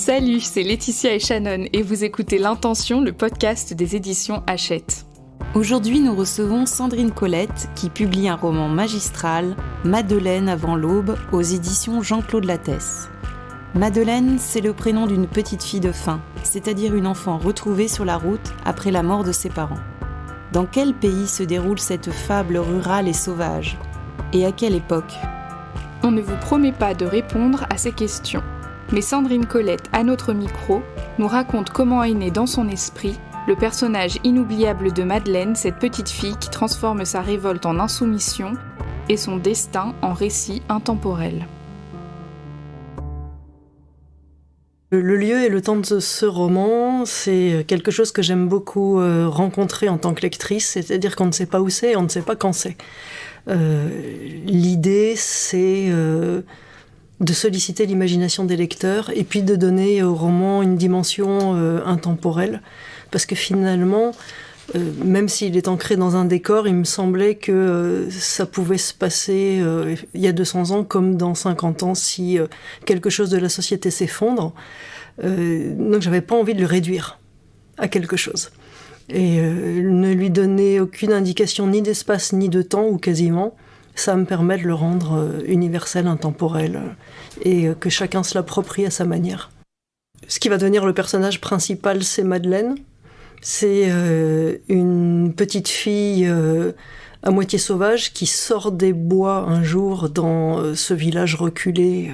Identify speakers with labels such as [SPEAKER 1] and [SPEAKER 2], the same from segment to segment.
[SPEAKER 1] Salut, c'est Laetitia et Shannon et vous écoutez L'Intention, le podcast des éditions Hachette.
[SPEAKER 2] Aujourd'hui, nous recevons Sandrine Colette qui publie un roman magistral, Madeleine avant l'aube, aux éditions Jean-Claude Lattès. Madeleine, c'est le prénom d'une petite fille de faim, c'est-à-dire une enfant retrouvée sur la route après la mort de ses parents. Dans quel pays se déroule cette fable rurale et sauvage ? Et à quelle époque ?
[SPEAKER 1] On ne vous promet pas de répondre à ces questions, mais Sandrine Colette, à notre micro, nous raconte comment est né dans son esprit le personnage inoubliable de Madeleine, cette petite fille qui transforme sa révolte en insoumission et son destin en récit intemporel.
[SPEAKER 3] Le lieu et le temps de ce roman, c'est quelque chose que j'aime beaucoup rencontrer en tant que lectrice, c'est-à-dire qu'on ne sait pas où c'est et on ne sait pas quand c'est. L'idée, c'est de solliciter l'imagination des lecteurs et puis de donner au roman une dimension intemporelle. Parce que finalement, même s'il est ancré dans un décor, il me semblait que ça pouvait se passer il y a 200 ans comme dans 50 ans si quelque chose de la société s'effondre. Donc j'avais pas envie de le réduire à quelque chose. Et ne lui donner aucune indication ni d'espace ni de temps, ou quasiment, ça me permet de le rendre universel, intemporel, et que chacun se l'approprie à sa manière. Ce qui va devenir le personnage principal, c'est Madeleine. C'est une petite fille à moitié sauvage qui sort des bois un jour dans ce village reculé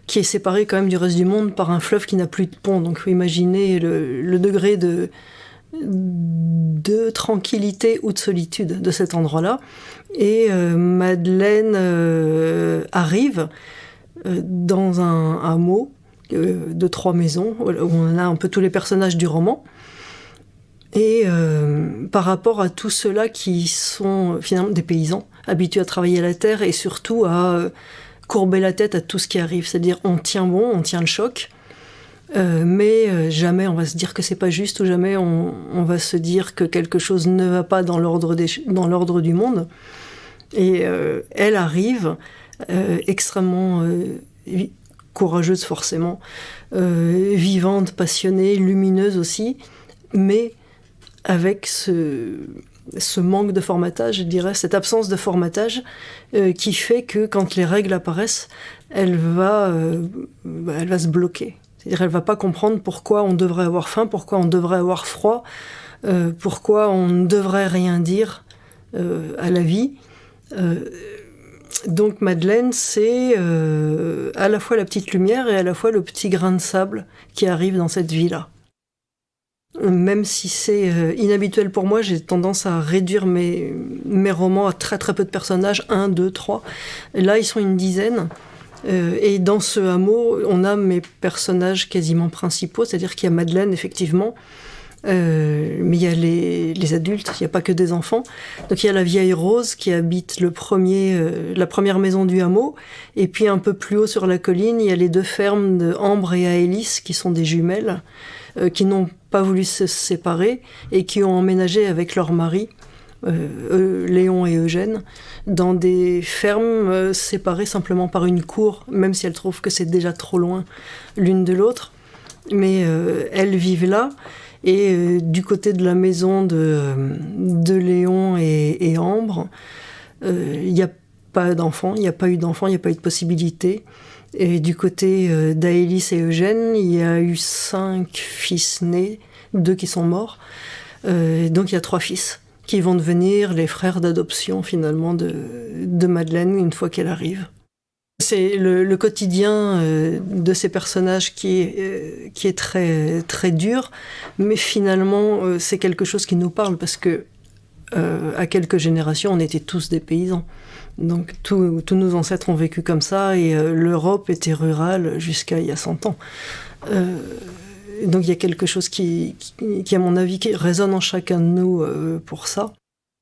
[SPEAKER 3] qui est séparé quand même du reste du monde par un fleuve qui n'a plus de pont. Donc vous imaginez le degré de tranquillité ou de solitude de cet endroit-là. Et Madeleine arrive dans un hameau de 3 maisons où on a un peu tous les personnages du roman. Et par rapport à tous ceux-là qui sont finalement des paysans, habitués à travailler la terre et surtout à courber la tête à tout ce qui arrive. C'est-à-dire on tient bon, on tient le choc, mais jamais on va se dire que c'est pas juste, ou jamais on va se dire que quelque chose ne va pas dans l'ordre du monde. Et elle arrive extrêmement courageuse forcément, vivante, passionnée, lumineuse aussi, mais avec ce manque de formatage, je dirais, cette absence de formatage qui fait que quand les règles apparaissent, elle va se bloquer. C'est-à-dire elle va pas comprendre pourquoi on devrait avoir faim, pourquoi on devrait avoir froid, pourquoi on ne devrait rien dire à la vie. Donc Madeleine, c'est à la fois la petite lumière et à la fois le petit grain de sable qui arrive dans cette vie-là. Même si c'est inhabituel pour moi, j'ai tendance à réduire mes romans à très très peu de personnages, 1, 2, 3. Et là, ils sont une dizaine. Et dans ce hameau, on a mes personnages quasiment principaux, c'est-à-dire qu'il y a Madeleine, effectivement, mais il y a les adultes, il n'y a pas que des enfants. Donc il y a la vieille Rose qui habite la première maison du hameau, et puis un peu plus haut sur la colline, il y a les 2 fermes de Ambre et Aélis qui sont des jumelles, qui n'ont pas voulu se séparer et qui ont emménagé avec leur mari, Léon et Eugène, dans des fermes séparées simplement par une cour, même si elles trouvent que c'est déjà trop loin l'une de l'autre. Mais elles vivent là. Et du côté de la maison de Léon et Ambre, il n'y a pas d'enfants, il n'y a pas eu d'enfants, il n'y a pas eu de possibilité. Et du côté d'Aélis et Eugène, il y a eu 5 fils nés, 2 qui sont morts. Donc il y a 3 fils qui vont devenir les frères d'adoption finalement de Madeleine une fois qu'elle arrive. C'est le quotidien de ces personnages qui est très, très dur, mais finalement c'est quelque chose qui nous parle parce que à quelques générations on était tous des paysans. Donc tous nos ancêtres ont vécu comme ça et l'Europe était rurale jusqu'à il y a 100 ans. Donc il y a quelque chose qui à mon avis, qui résonne en chacun de nous pour ça.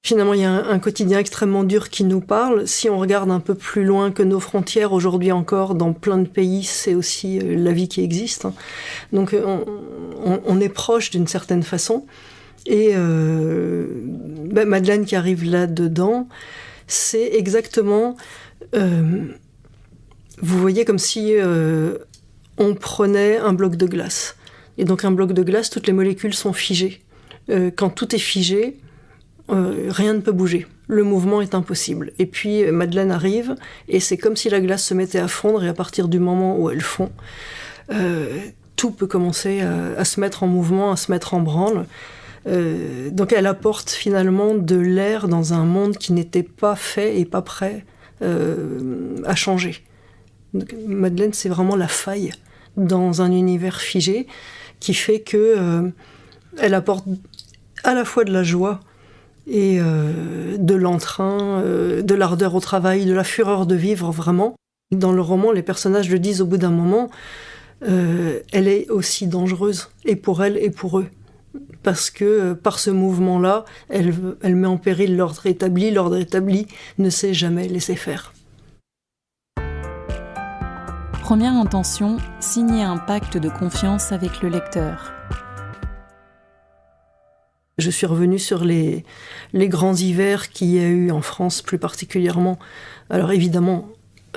[SPEAKER 3] Finalement, il y a un quotidien extrêmement dur qui nous parle. Si on regarde un peu plus loin que nos frontières, aujourd'hui encore, dans plein de pays, c'est aussi la vie qui existe. Donc on est proche d'une certaine façon. Et Madeleine qui arrive là-dedans, c'est exactement... vous voyez comme si on prenait un bloc de glace. Et donc un bloc de glace, toutes les molécules sont figées. Quand tout est figé, rien ne peut bouger. Le mouvement est impossible. Et puis Madeleine arrive, et c'est comme si la glace se mettait à fondre, et à partir du moment où elle fond, tout peut commencer à se mettre en mouvement, à se mettre en branle. Donc elle apporte finalement de l'air dans un monde qui n'était pas fait et pas prêt à changer. Donc, Madeleine, c'est vraiment la faille dans un univers figé qui fait que elle apporte à la fois de la joie et de l'entrain, de l'ardeur au travail, de la fureur de vivre vraiment. Dans le roman, les personnages le disent au bout d'un moment, elle est aussi dangereuse, et pour elle et pour eux. Parce que par ce mouvement-là, elle met en péril l'ordre établi. L'ordre établi ne sait jamais laisser faire.
[SPEAKER 2] Première intention, signer un pacte de confiance avec le lecteur.
[SPEAKER 3] Je suis revenue sur les grands hivers qu'il y a eu en France plus particulièrement. Alors évidemment,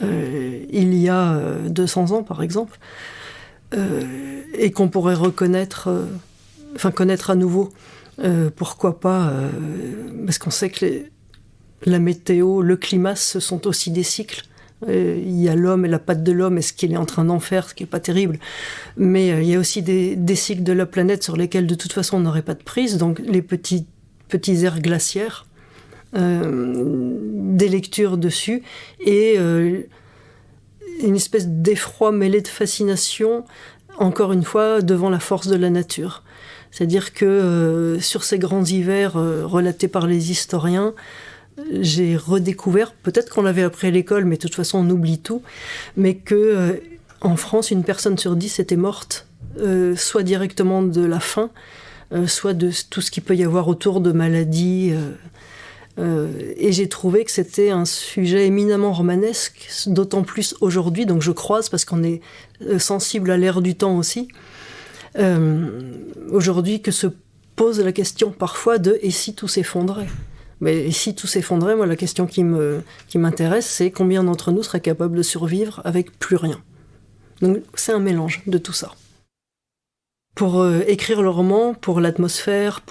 [SPEAKER 3] il y a 200 ans par exemple, et qu'on pourrait connaître à nouveau. Pourquoi pas parce qu'on sait que la météo, le climat, ce sont aussi des cycles. Il y a l'homme et la patte de l'homme et ce qu'il est en train d'en faire, ce qui n'est pas terrible. Mais il y a aussi des cycles de la planète sur lesquels de toute façon on n'aurait pas de prise. Donc les petits airs glaciaires, des lectures dessus et une espèce d'effroi mêlé de fascination, encore une fois, devant la force de la nature. C'est-à-dire que sur ces grands hivers relatés par les historiens, j'ai redécouvert, peut-être qu'on l'avait appris à l'école, mais de toute façon on oublie tout, mais que en France, une personne sur 10 était morte, soit directement de la faim, soit de tout ce qu'il peut y avoir autour de maladies. Et j'ai trouvé que c'était un sujet éminemment romanesque, d'autant plus aujourd'hui, donc je croise parce qu'on est sensible à l'ère du temps aussi. Aujourd'hui que se pose la question parfois de « et si tout s'effondrait ?» Mais si tout s'effondrait, moi la question qui m'intéresse, c'est combien d'entre nous seraient capables de survivre avec plus rien. Donc c'est un mélange de tout ça. Pour écrire le roman, pour l'atmosphère,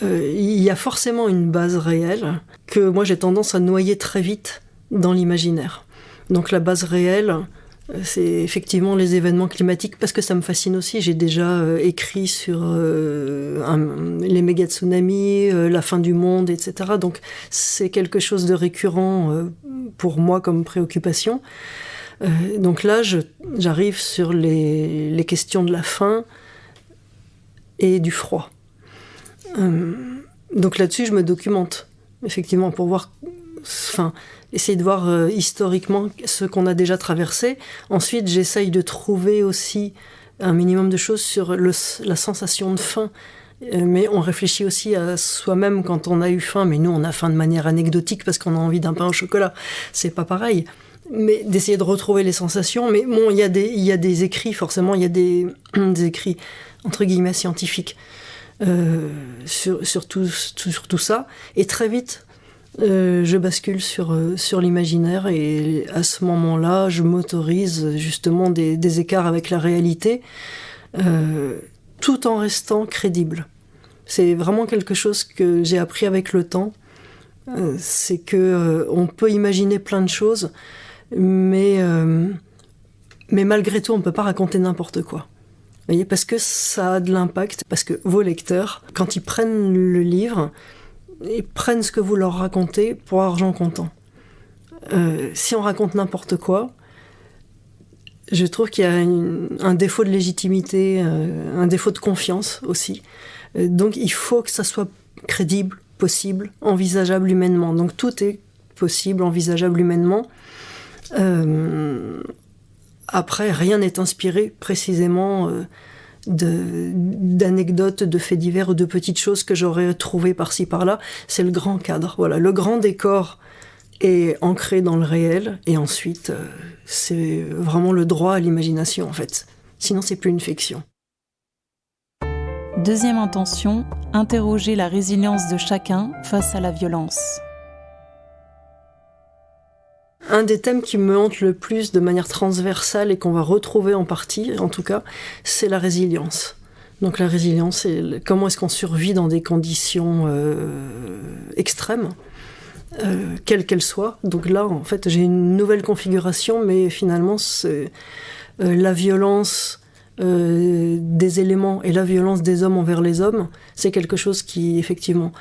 [SPEAKER 3] il y a forcément une base réelle que moi j'ai tendance à noyer très vite dans l'imaginaire. Donc la base réelle, c'est effectivement les événements climatiques, parce que ça me fascine aussi. J'ai déjà écrit sur les méga tsunamis, la fin du monde, etc. Donc c'est quelque chose de récurrent pour moi comme préoccupation. Donc là, j'arrive sur les questions de la faim et du froid. Donc là-dessus, je me documente, effectivement, pour voir... essayer de voir historiquement ce qu'on a déjà traversé. Ensuite, j'essaye de trouver aussi un minimum de choses sur la sensation de faim. Mais on réfléchit aussi à soi-même quand on a eu faim. Mais nous, on a faim de manière anecdotique parce qu'on a envie d'un pain au chocolat. C'est pas pareil. Mais d'essayer de retrouver les sensations. Mais bon, il y a des écrits, forcément, il y a des écrits, entre guillemets, scientifiques sur tout ça. Et très vite... je bascule sur l'imaginaire et à ce moment-là, je m'autorise justement des écarts avec la réalité, tout en restant crédible. C'est vraiment quelque chose que j'ai appris avec le temps. C'est que on peut imaginer plein de choses, mais malgré tout, on ne peut pas raconter n'importe quoi. Vous voyez, parce que ça a de l'impact, parce que vos lecteurs, quand ils prennent le livre, ils prennent ce que vous leur racontez pour argent comptant. Si on raconte n'importe quoi, je trouve qu'il y a un défaut de légitimité, un défaut de confiance aussi. Donc il faut que ça soit crédible, possible, envisageable humainement. Donc tout est possible, envisageable humainement. Après, rien n'est inspiré précisément... d'anecdotes, de faits divers ou de petites choses que j'aurais trouvées par-ci par-là. C'est le grand cadre. Voilà, le grand décor est ancré dans le réel et ensuite c'est vraiment le droit à l'imagination en fait. Sinon c'est plus une fiction.
[SPEAKER 2] Deuxième intention, interroger la résilience de chacun face à la violence.
[SPEAKER 3] Un des thèmes qui me hante le plus de manière transversale et qu'on va retrouver en partie, en tout cas, c'est la résilience. Donc la résilience, c'est comment est-ce qu'on survit dans des conditions extrêmes, quelles qu'elles soient. Donc là, en fait, j'ai une nouvelle configuration, mais finalement, c'est la violence des éléments et la violence des hommes envers les hommes, c'est quelque chose qui, effectivement,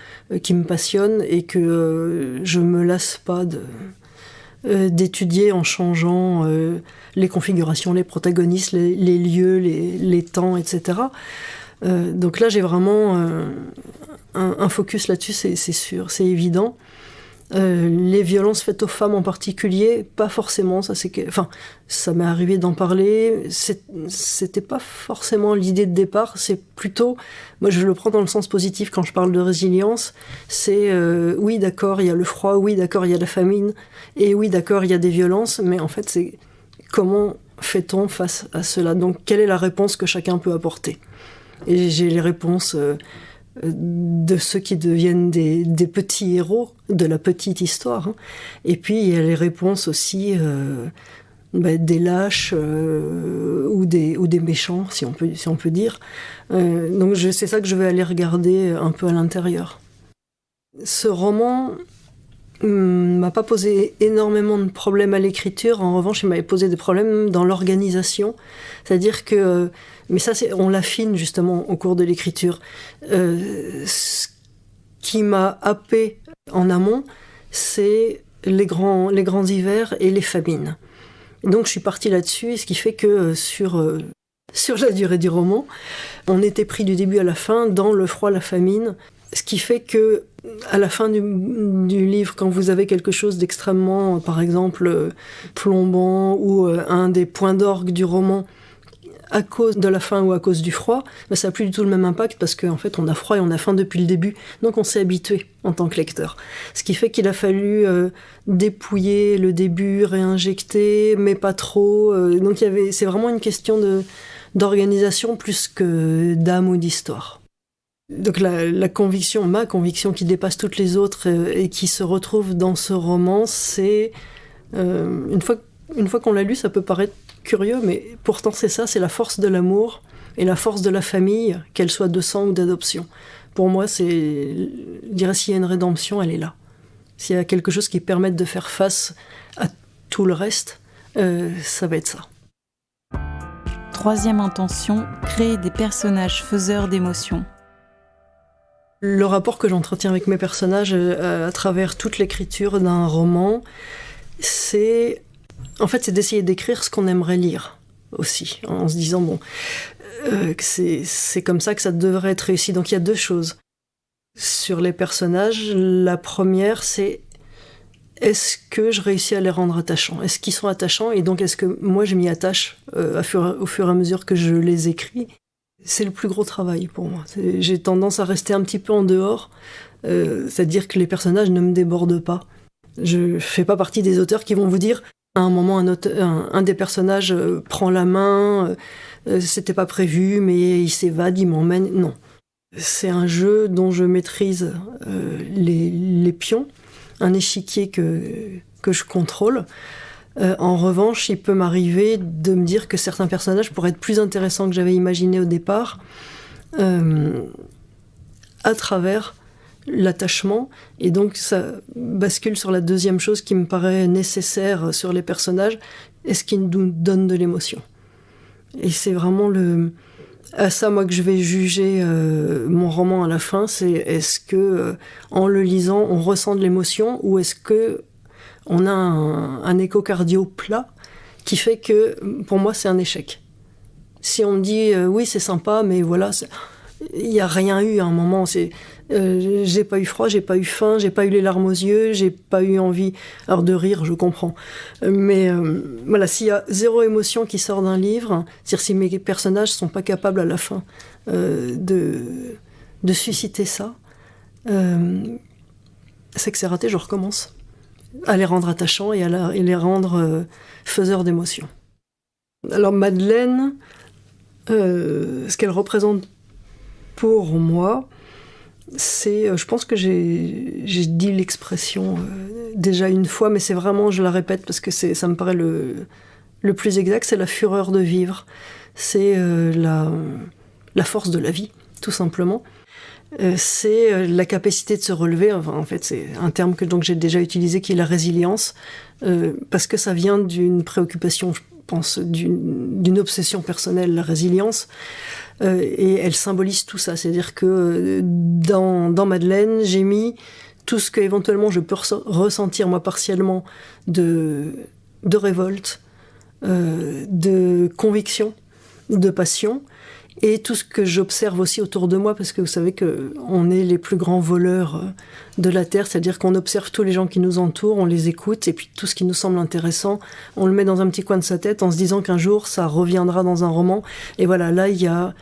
[SPEAKER 3] qui me passionne et que je me lasse pas d'étudier en changeant les configurations, les protagonistes, les lieux, les temps, etc. Donc là, j'ai vraiment un focus là-dessus, c'est sûr, c'est évident. Les violences faites aux femmes en particulier, pas forcément, ça m'est arrivé d'en parler, c'était pas forcément l'idée de départ, c'est plutôt, moi je le prends dans le sens positif quand je parle de résilience, c'est oui d'accord, il y a le froid, oui d'accord, il y a la famine, et oui d'accord, il y a des violences, mais en fait c'est comment fait-on face à cela? Donc quelle est la réponse que chacun peut apporter? Et j'ai les réponses de ceux qui deviennent des petits héros de la petite histoire. Hein. Et puis il y a les réponses aussi des lâches ou des méchants, si on peut dire. Donc c'est ça que je vais aller regarder un peu à l'intérieur. Ce roman m'a pas posé énormément de problèmes à l'écriture. En revanche, il m'avait posé des problèmes dans l'organisation. C'est-à-dire que... mais ça, on l'affine justement au cours de l'écriture. Ce qui m'a happé en amont, c'est les grands hivers et les famines. Et donc je suis partie là-dessus, ce qui fait que sur la durée du roman, on était pris du début à la fin dans le froid, la famine. Ce qui fait que à la fin du livre, quand vous avez quelque chose d'extrêmement, par exemple, plombant ou un des points d'orgue du roman, à cause de la faim ou à cause du froid, ça n'a plus du tout le même impact parce qu'en fait on a froid et on a faim depuis le début, donc on s'est habitué en tant que lecteur. Ce qui fait qu'il a fallu dépouiller le début, réinjecter, mais pas trop. Donc c'est vraiment une question d'organisation plus que d'âme ou d'histoire. Donc ma conviction qui dépasse toutes les autres et qui se retrouve dans ce roman, c'est une fois qu'on l'a lu, ça peut paraître curieux, mais pourtant c'est ça, c'est la force de l'amour et la force de la famille, qu'elle soit de sang ou d'adoption. Pour moi, je dirais s'il y a une rédemption, elle est là. S'il y a quelque chose qui permette de faire face à tout le reste, ça va être ça.
[SPEAKER 2] Troisième intention, créer des personnages faiseurs d'émotions.
[SPEAKER 3] Le rapport que j'entretiens avec mes personnages à travers toute l'écriture d'un roman, c'est d'essayer d'écrire ce qu'on aimerait lire aussi, en se disant que c'est comme ça que ça devrait être réussi. Donc il y a deux choses sur les personnages. La première, c'est est-ce que je réussis à les rendre attachants? Est-ce qu'ils sont attachants? Et donc est-ce que moi je m'y attache au fur et à mesure que je les écris? C'est le plus gros travail pour moi. J'ai tendance à rester un petit peu en dehors, c'est-à-dire que les personnages ne me débordent pas. Je fais pas partie des auteurs qui vont vous dire à un moment un des personnages prend la main, c'était pas prévu, mais il s'évade, il m'emmène. Non. C'est un jeu dont je maîtrise les pions, un échiquier que je contrôle. En revanche, il peut m'arriver de me dire que certains personnages pourraient être plus intéressants que j'avais imaginé au départ à travers l'attachement. Et donc, ça bascule sur la deuxième chose qui me paraît nécessaire sur les personnages. Est-ce qu'ils nous donnent de l'émotion? Et c'est vraiment à ça, moi, que je vais juger mon roman à la fin. C'est est-ce que, en le lisant, on ressent de l'émotion ou est-ce que on a un échocardio plat qui fait que, pour moi, c'est un échec. Si on me dit oui, c'est sympa, mais voilà, il n'y a rien eu à un moment. J'ai pas eu froid, j'ai pas eu faim, j'ai pas eu les larmes aux yeux, j'ai pas eu envie. Alors de rire, je comprends. Mais voilà, s'il y a zéro émotion qui sort d'un livre, c'est-à-dire si mes personnages sont pas capables à la fin de susciter ça, c'est que c'est raté, je recommence. À les rendre attachants et à les rendre faiseurs d'émotions. Alors Madeleine, ce qu'elle représente pour moi, je pense que j'ai dit l'expression déjà une fois, mais c'est vraiment, je la répète parce que ça me paraît le plus exact, c'est la fureur de vivre. C'est la force de la vie, tout simplement. C'est la capacité de se relever. Enfin, en fait, c'est un terme que donc j'ai déjà utilisé, qui est la résilience, parce que ça vient d'une préoccupation, je pense, d'une obsession personnelle, la résilience. Et elle symbolise tout ça. C'est-à-dire que dans Madeleine, j'ai mis tout ce que éventuellement je peux ressentir, moi, partiellement, de révolte, de conviction, de passion, et tout ce que j'observe aussi autour de moi, parce que vous savez qu'on est les plus grands voleurs de la Terre, c'est-à-dire qu'on observe tous les gens qui nous entourent, on les écoute, et puis tout ce qui nous semble intéressant, on le met dans un petit coin de sa tête en se disant qu'un jour ça reviendra dans un roman. Et voilà, là il y a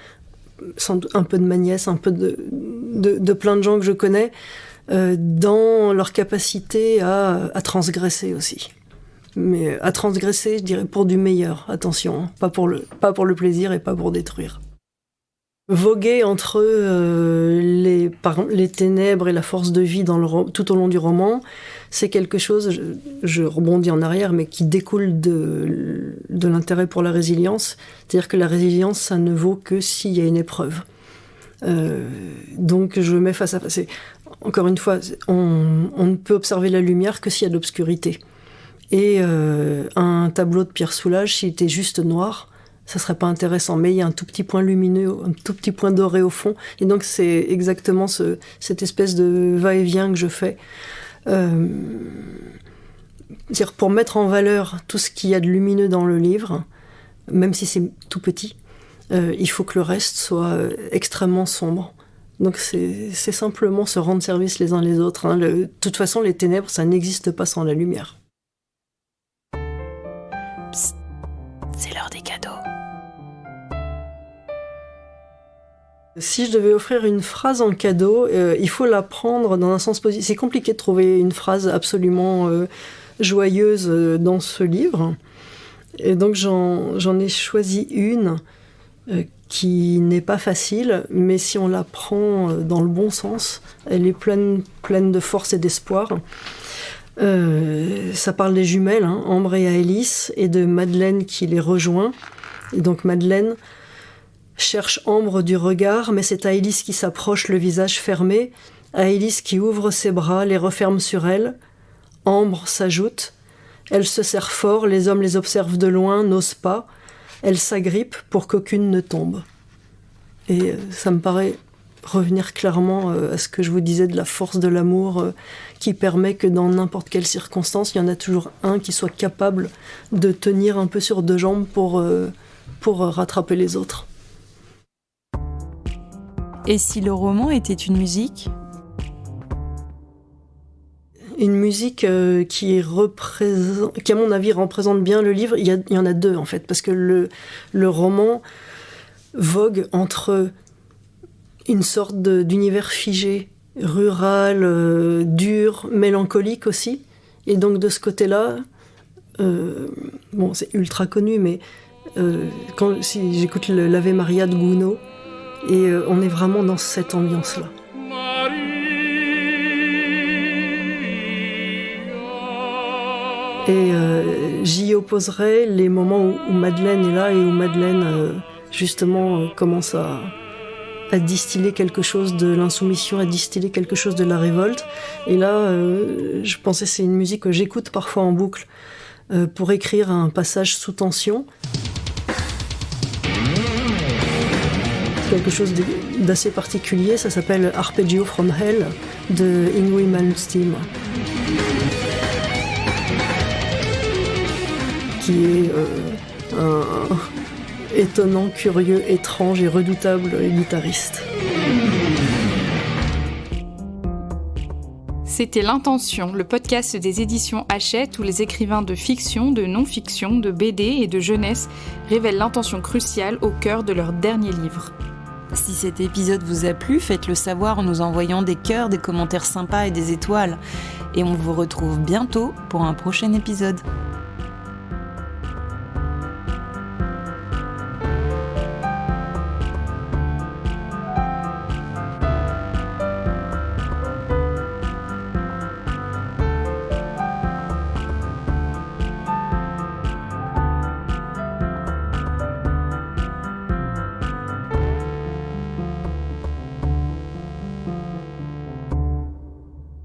[SPEAKER 3] sans doute un peu de ma nièce, un peu de plein de gens que je connais, dans leur capacité à transgresser aussi. Mais à transgresser, je dirais, pour du meilleur, attention, hein, pas pour le plaisir et pas pour détruire. Voguer entre les ténèbres et la force de vie tout au long du roman, c'est quelque chose, je rebondis en arrière, mais qui découle de l'intérêt pour la résilience. C'est-à-dire que la résilience, ça ne vaut que s'il y a une épreuve. Donc je mets face à face. Encore une fois, on ne peut observer la lumière que s'il y a de l'obscurité. Et un tableau de Pierre Soulages, s'il était juste noir, ça serait pas intéressant, mais il y a un tout petit point lumineux, un tout petit point doré au fond, et donc c'est exactement cette espèce de va-et-vient que je fais. C'est-à-dire pour mettre en valeur tout ce qu'il y a de lumineux dans le livre, même si c'est tout petit, il faut que le reste soit extrêmement sombre. Donc c'est simplement se rendre service les uns les autres. Hein. De toute façon, les ténèbres, ça n'existe pas sans la lumière.
[SPEAKER 2] Psst, c'est l'heure des cadeaux.
[SPEAKER 3] Si je devais offrir une phrase en cadeau, il faut la prendre dans un sens positif. C'est compliqué de trouver une phrase absolument joyeuse dans ce livre. Et donc j'en ai choisi une qui n'est pas facile, mais si on la prend dans le bon sens, elle est pleine de force et d'espoir. Ça parle des jumelles, hein, Ambre et Aélis, et de Madeleine qui les rejoint. Et donc Madeleine cherche Ambre du regard, mais c'est Aélis qui s'approche, le visage fermé. Aélis qui ouvre ses bras, les referme sur elle. Ambre s'ajoute. Elle se serre fort, les hommes les observent de loin, n'osent pas. Elle s'agrippe pour qu'aucune ne tombe. Et ça me paraît revenir clairement à ce que je vous disais de la force de l'amour qui permet que dans n'importe quelle circonstance, il y en a toujours un qui soit capable de tenir un peu sur deux jambes pour rattraper les autres.
[SPEAKER 2] Et si le roman était une musique ?
[SPEAKER 3] Une musique qui à mon avis représente bien le livre. Il y en a deux en fait, parce que le roman vogue entre une sorte d'univers figé, rural, dur, mélancolique aussi. Et donc de ce côté-là, c'est ultra connu, mais si j'écoute l'Ave Maria de Gounod, et on est vraiment dans cette ambiance-là. Et j'y opposerai les moments où Madeleine est là et où Madeleine, justement, commence à distiller quelque chose de l'insoumission, à distiller quelque chose de la révolte. Et là, je pensais que c'est une musique que j'écoute parfois en boucle pour écrire un passage sous tension. Quelque chose d'assez particulier, ça s'appelle Arpeggio from Hell de Yngwie Malmsteen, qui est un étonnant, curieux, étrange et redoutable guitariste.
[SPEAKER 1] C'était L'Intention, le podcast des éditions Hachette où les écrivains de fiction, de non-fiction, de BD et de jeunesse révèlent l'intention cruciale au cœur de leur dernier livre.
[SPEAKER 2] Si cet épisode vous a plu, faites-le savoir en nous envoyant des cœurs, des commentaires sympas et des étoiles. Et on vous retrouve bientôt pour un prochain épisode.